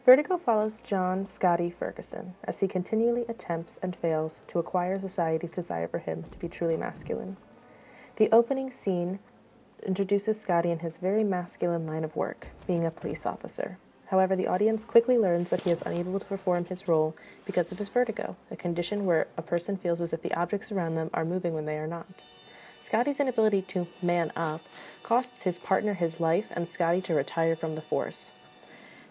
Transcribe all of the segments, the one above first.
Vertigo follows John Scotty Ferguson as he continually attempts and fails to acquire society's desire for him to be truly masculine. The opening scene introduces Scotty in his very masculine line of work, being a police officer. However, the audience quickly learns that he is unable to perform his role because of his vertigo, a condition where a person feels as if the objects around them are moving when they are not. Scotty's inability to man up costs his partner his life and Scotty to retire from the force.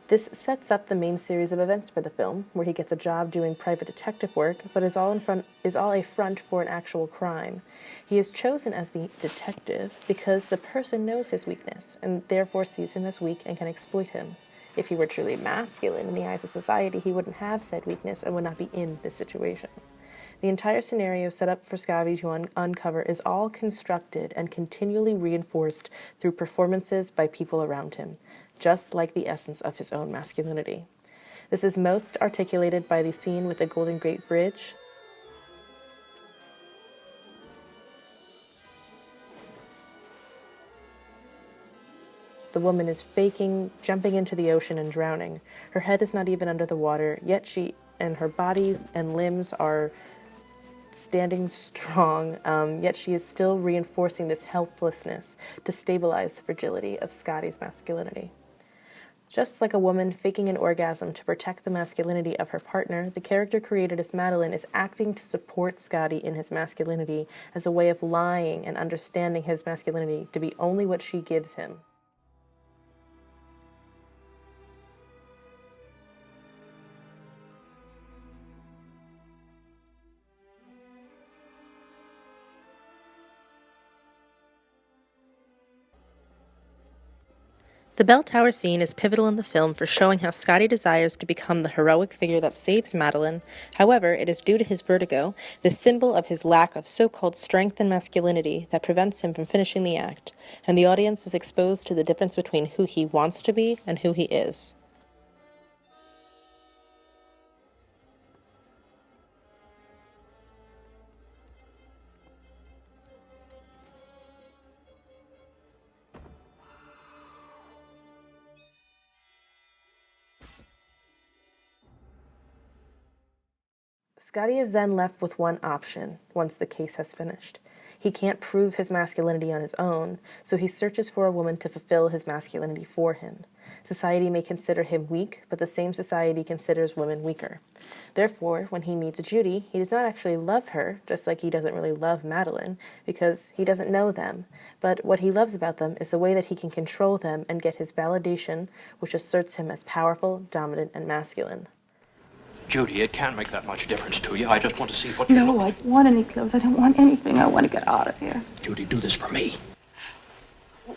This sets up the main series of events for the film, where he gets a job doing private detective work, but is all a front for an actual crime. He is chosen as the detective because the person knows his weakness, and therefore sees him as weak and can exploit him. If he were truly masculine in the eyes of society, he wouldn't have said weakness and would not be in this situation. The entire scenario set up for Scotty to uncover is all constructed and continually reinforced through performances by people around him, just like the essence of his own masculinity. This is most articulated by the scene with the Golden Gate Bridge. The woman is faking jumping into the ocean and drowning. Her head is not even under the water, yet her body and limbs are standing strong, yet she is still reinforcing this helplessness to stabilize the fragility of Scotty's masculinity. Just like a woman faking an orgasm to protect the masculinity of her partner, the character created as Madeline is acting to support Scotty in his masculinity as a way of lying and understanding his masculinity to be only what she gives him. The bell tower scene is pivotal in the film for showing how Scotty desires to become the heroic figure that saves Madeline. However, it is due to his vertigo, the symbol of his lack of so-called strength and masculinity, that prevents him from finishing the act, and the audience is exposed to the difference between who he wants to be and who he is. Scotty is then left with one option once the case has finished. He can't prove his masculinity on his own, so he searches for a woman to fulfill his masculinity for him. Society may consider him weak, but the same society considers women weaker. Therefore, when he meets Judy, he does not actually love her, just like he doesn't really love Madeline, because he doesn't know them. But what he loves about them is the way that he can control them and get his validation, which asserts him as powerful, dominant, and masculine. Judy, it can't make that much difference to you. I just want to see what you're No, I don't want any clothes. I don't want anything. I want to get out of here. Judy, do this for me.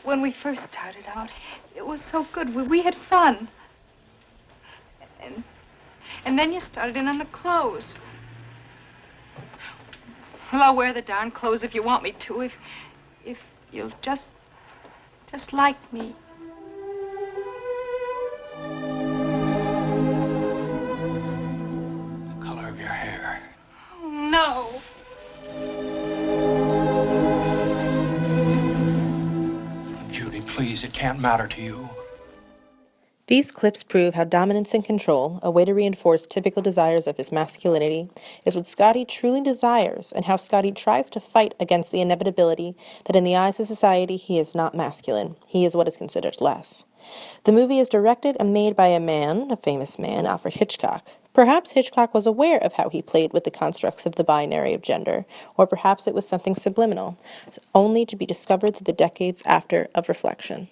When we first started out, it was so good. We had fun. And then you started in on the clothes. Well, I'll wear the darn clothes if you want me to. If you'll just like me. No. Judy, please, it can't matter to you. These clips prove how dominance and control, a way to reinforce typical desires of his masculinity, is what Scotty truly desires, and how Scotty tries to fight against the inevitability that in the eyes of society he is not masculine. He is what is considered less. The movie is directed and made by a famous man, Alfred Hitchcock. Perhaps Hitchcock was aware of how he played with the constructs of the binary of gender, or perhaps it was something subliminal, only to be discovered through the decades after of reflection.